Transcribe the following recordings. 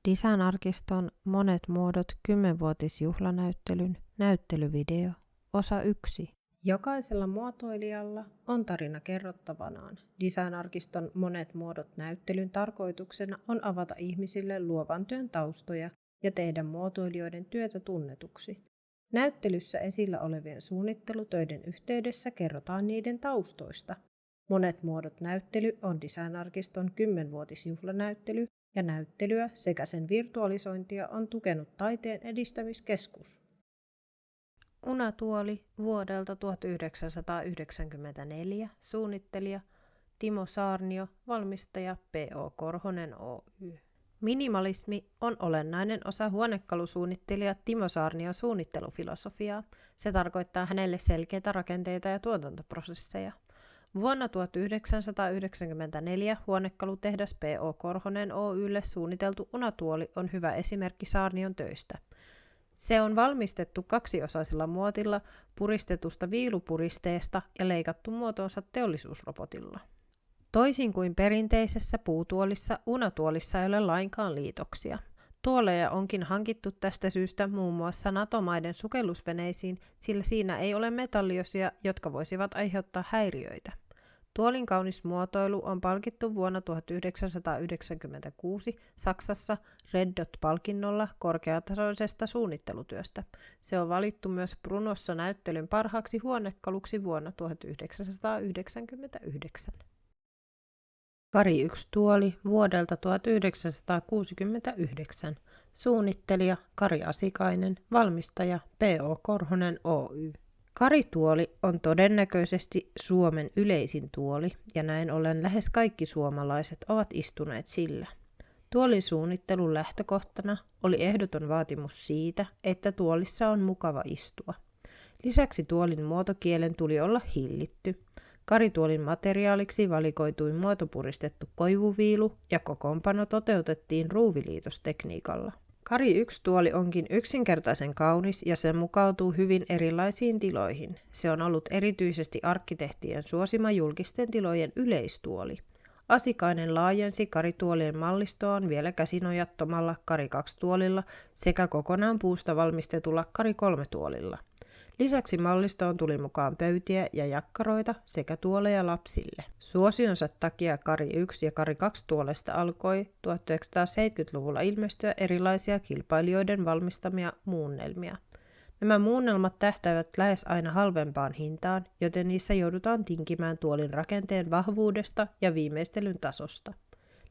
Designarkiston Monet muodot 10-vuotisjuhlanäyttelyn näyttelyvideo, osa 1. Jokaisella muotoilijalla on tarina kerrottavanaan. Designarkiston Monet muodot näyttelyn tarkoituksena on avata ihmisille luovan työn taustoja ja tehdä muotoilijoiden työtä tunnetuksi. Näyttelyssä esillä olevien suunnittelutöiden yhteydessä kerrotaan niiden taustoista. Monet muodot näyttely on Designarkiston 10-vuotisjuhlanäyttely ja näyttelyä sekä sen virtualisointia on tukenut Taiteen edistämiskeskus. Unatuoli vuodelta 1994, suunnittelija Timo Saarnio, valmistaja P.O. Korhonen Oy. Minimalismi on olennainen osa huonekalusuunnittelija Timo Saarnion suunnittelufilosofiaa. Se tarkoittaa hänelle selkeitä rakenteita ja tuotantoprosesseja. Vuonna 1994 huonekalutehdas P.O. Korhonen Oy:lle suunniteltu unatuoli on hyvä esimerkki Saarnion töistä. Se on valmistettu kaksiosaisella muotilla, puristetusta viilupuristeesta ja leikattu muotoonsa teollisuusrobotilla. Toisin kuin perinteisessä puutuolissa, unatuolissa ei ole lainkaan liitoksia. Tuoleja onkin hankittu tästä syystä muun muassa NATO-maiden sukellusveneisiin, sillä siinä ei ole metalliosia, jotka voisivat aiheuttaa häiriöitä. Tuolin kaunis muotoilu on palkittu vuonna 1996 Saksassa Red Dot-palkinnolla korkeatasoisesta suunnittelutyöstä. Se on valittu myös Brunossa näyttelyn parhaaksi huonekaluksi vuonna 1999. Kari 1 tuoli vuodelta 1969. Suunnittelija Kari Asikainen, valmistaja P.O. Korhonen Oy. Karituoli on todennäköisesti Suomen yleisin tuoli ja näin ollen lähes kaikki suomalaiset ovat istuneet sillä. Tuolin suunnittelun lähtökohtana oli ehdoton vaatimus siitä, että tuolissa on mukava istua. Lisäksi tuolin muotokielen tuli olla hillitty. Karituolin materiaaliksi valikoitui muotopuristettu koivuviilu ja kokoonpano toteutettiin ruuviliitostekniikalla. Kari 1 tuoli onkin yksinkertaisen kaunis ja se mukautuu hyvin erilaisiin tiloihin. Se on ollut erityisesti arkkitehtien suosima julkisten tilojen yleistuoli. Asikainen laajensi karituolien mallistoaan vielä käsinojattomalla Kari 2 tuolilla sekä kokonaan puusta valmistetulla Kari 3 tuolilla. Lisäksi mallistoon tuli mukaan pöytiä ja jakkaroita sekä tuoleja lapsille. Suosionsa takia Kari 1 ja Kari 2 tuolesta alkoi 1970-luvulla ilmestyä erilaisia kilpailijoiden valmistamia muunnelmia. Nämä muunnelmat tähtäävät lähes aina halvempaan hintaan, joten niissä joudutaan tinkimään tuolin rakenteen vahvuudesta ja viimeistelyn tasosta.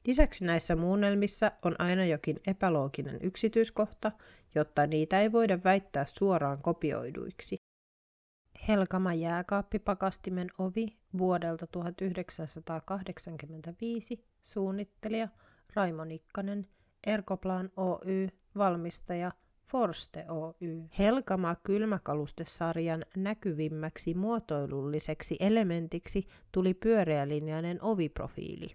Lisäksi näissä muunnelmissa on aina jokin epälooginen yksityiskohta, jotta niitä ei voida väittää suoraan kopioiduiksi. Helkama jääkaappipakastimen ovi vuodelta 1985, suunnittelija Raimo Nikkanen, Erkoplan Oy, valmistaja Forste Oy. Helkama kylmäkalustesarjan näkyvimmäksi muotoilulliseksi elementiksi tuli pyöreälinjainen oviprofiili.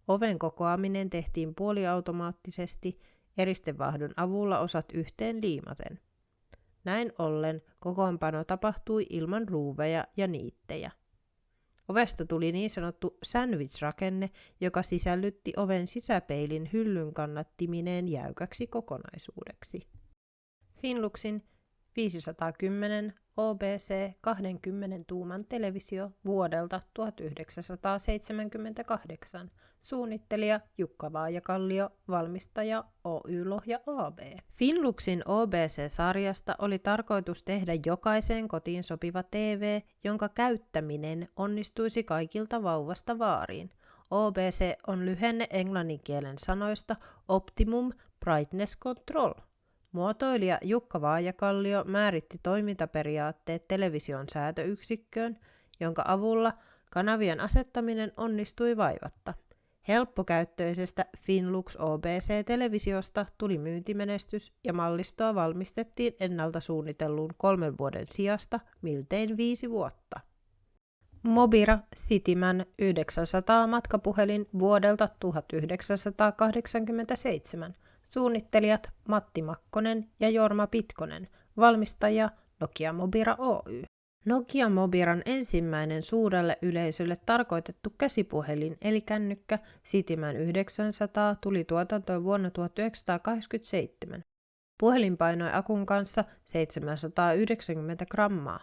Oven kokoaminen tehtiin puoliautomaattisesti eristevahdon avulla osat yhteen liimaten. Näin ollen kokoonpano tapahtui ilman ruuveja ja niittejä. Ovesta tuli niin sanottu sandwich-rakenne, joka sisällytti oven sisäpeilin hyllyn kannattimineen jäykäksi kokonaisuudeksi. Finluxin 510 OBC 20 tuuman televisio vuodelta 1978. Suunnittelija Jukka Vaajakallio, valmistaja Oy Lohja AB. Finluxin OBC-sarjasta oli tarkoitus tehdä jokaiseen kotiin sopiva TV, jonka käyttäminen onnistuisi kaikilta vauvasta vaariin. OBC on lyhenne englanninkielen sanoista Optimum Brightness Control. Muotoilija Jukka Vaajakallio määritti toimintaperiaatteet television säätöyksikköön, jonka avulla kanavien asettaminen onnistui vaivatta. Helppokäyttöisestä Finlux OBC-televisiosta tuli myyntimenestys ja mallistoa valmistettiin ennalta suunnitellun 3 vuoden sijasta miltein 5 vuotta. Mobira Cityman 900 matkapuhelin vuodelta 1987. Suunnittelijat Matti Makkonen ja Jorma Pitkonen, valmistaja Nokia Mobira Oy. Nokia Mobiran ensimmäinen suurelle yleisölle tarkoitettu käsipuhelin eli kännykkä Cityman 900 tuli tuotantoon vuonna 1987. Puhelin painoi akun kanssa 790 grammaa.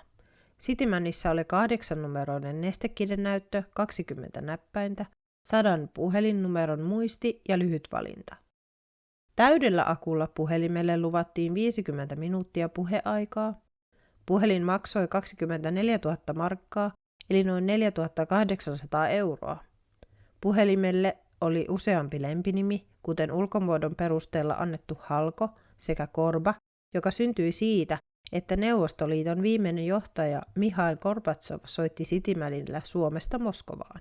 Citymanissa oli 8-numeroinen nestekirjanäyttö, 20 näppäintä, 100 puhelinnumeron muisti ja lyhyt valinta. Täydellä akulla puhelimelle luvattiin 50 minuuttia puheaikaa. Puhelin maksoi 24 000 markkaa, eli noin 4 800 euroa. Puhelimelle oli useampi lempinimi, kuten ulkomuodon perusteella annettu Halko sekä Korba, joka syntyi siitä, että Neuvostoliiton viimeinen johtaja Mihail Gorbatsov soitti Citymanilla Suomesta Moskovaan.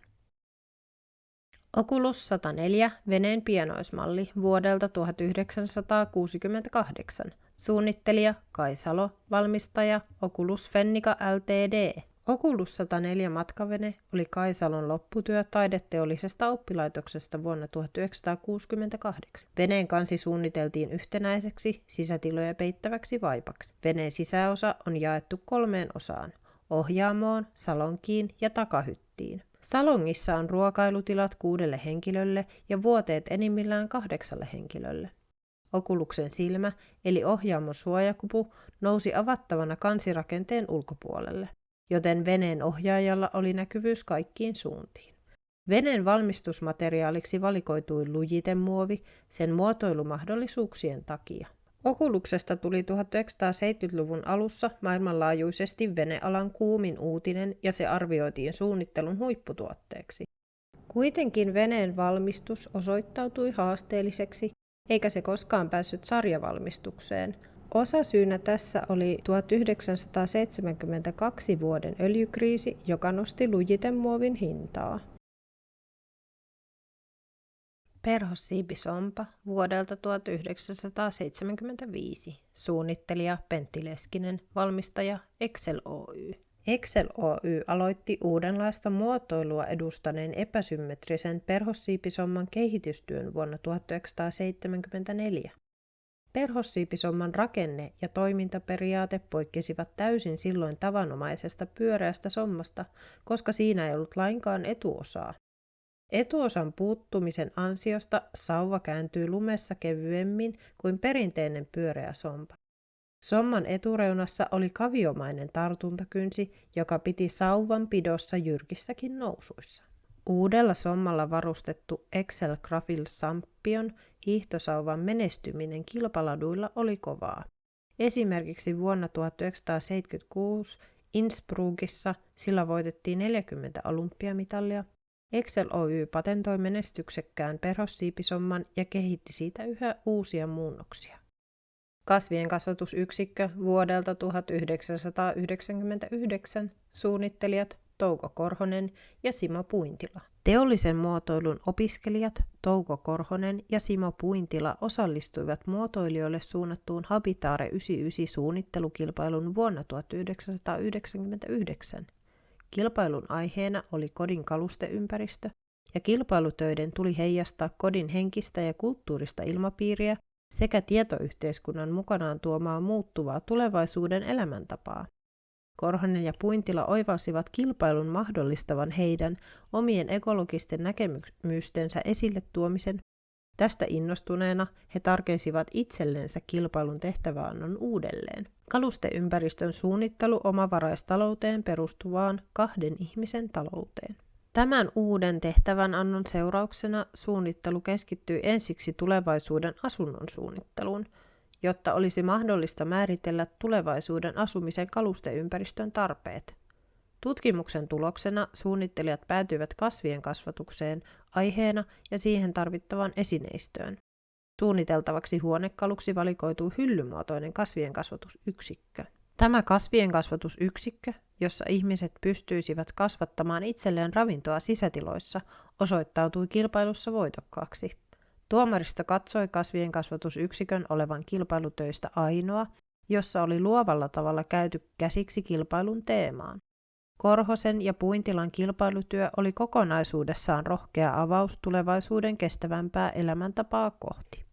Oculus 104 veneen pienoismalli vuodelta 1968. Suunnittelija Kai Salo, valmistaja Oculus Fennica Ltd. Oculus 104 matkavene oli Kai Salon lopputyö taideteollisesta oppilaitoksesta vuonna 1968. Veneen kansi suunniteltiin yhtenäiseksi sisätiloja peittäväksi vaipaksi. Veneen sisäosa on jaettu 3 osaan: ohjaamoon, salonkiin ja takahyttiin. Salongissa on ruokailutilat 6 henkilölle ja vuoteet enimmillään 8 henkilölle. Oculuksen silmä eli ohjaamon suojakupu nousi avattavana kansirakenteen ulkopuolelle, joten veneen ohjaajalla oli näkyvyys kaikkiin suuntiin. Veneen valmistusmateriaaliksi valikoitui lujitemuovi sen muotoilumahdollisuuksien takia. Oculuksesta tuli 1970-luvun alussa maailmanlaajuisesti venealan kuumin uutinen ja se arvioitiin suunnittelun huipputuotteeksi. Kuitenkin veneen valmistus osoittautui haasteelliseksi, eikä se koskaan päässyt sarjavalmistukseen. Osasyynä tässä oli 1972 vuoden öljykriisi, joka nosti lujitemuovin hintaa. Perhossiipisompa vuodelta 1975. Suunnittelija Pentti Leskinen, valmistaja Excel Oy. Excel Oy aloitti uudenlaista muotoilua edustaneen epäsymmetrisen perhossiipisomman kehitystyön vuonna 1974. Perhossiipisomman rakenne ja toimintaperiaate poikkesivat täysin silloin tavanomaisesta pyöreästä sommasta, koska siinä ei ollut lainkaan etuosaa. Etuosan puuttumisen ansiosta sauva kääntyy lumessa kevyemmin kuin perinteinen pyöreä sompa. Somman etureunassa oli kaviomainen tartuntakynsi, joka piti sauvan pidossa jyrkissäkin nousuissa. Uudella sommalla varustettu Excel Graphil Champion hiihtosauvan menestyminen kilpaladuilla oli kovaa. Esimerkiksi vuonna 1976 Innsbruckissa sillä voitettiin 40 olympiamitalia. Excel Oy patentoi menestyksekkään perhossiipisomman ja kehitti siitä yhä uusia muunnoksia. Kasvien kasvatusyksikkö vuodelta 1999, suunnittelijat Touko Korhonen ja Simo Puintila. Teollisen muotoilun opiskelijat Touko Korhonen ja Simo Puintila osallistuivat muotoilijoille suunnattuun Habitare 99 suunnittelukilpailun vuonna 1999. Kilpailun aiheena oli kodin kalusteympäristö, ja kilpailutöiden tuli heijastaa kodin henkistä ja kulttuurista ilmapiiriä sekä tietoyhteiskunnan mukanaan tuomaa muuttuvaa tulevaisuuden elämäntapaa. Korhonen ja Puintila oivalsivat kilpailun mahdollistavan heidän omien ekologisten näkemystensä esille tuomisen. Tästä innostuneena he tarkensivat itsellensä kilpailun tehtäväannon uudelleen. Kalusteympäristön suunnittelu omavaraistalouteen perustuvaan 2 ihmisen talouteen. Tämän uuden tehtävänannon seurauksena suunnittelu keskittyi ensiksi tulevaisuuden asunnon suunnitteluun, jotta olisi mahdollista määritellä tulevaisuuden asumisen kalusteympäristön tarpeet. Tutkimuksen tuloksena suunnittelijat päätyivät kasvien kasvatukseen aiheena ja siihen tarvittavaan esineistöön. Suunniteltavaksi huonekaluksi valikoituu hyllymuotoinen kasvien kasvatusyksikkö. Tämä kasvien kasvatusyksikkö, jossa ihmiset pystyisivät kasvattamaan itselleen ravintoa sisätiloissa, osoittautui kilpailussa voitokkaaksi. Tuomaristo katsoi kasvien kasvatusyksikön olevan kilpailutöistä ainoa, jossa oli luovalla tavalla käyty käsiksi kilpailun teemaan. Korhosen ja Puintilan kilpailutyö oli kokonaisuudessaan rohkea avaus tulevaisuuden kestävämpää elämäntapaa kohti.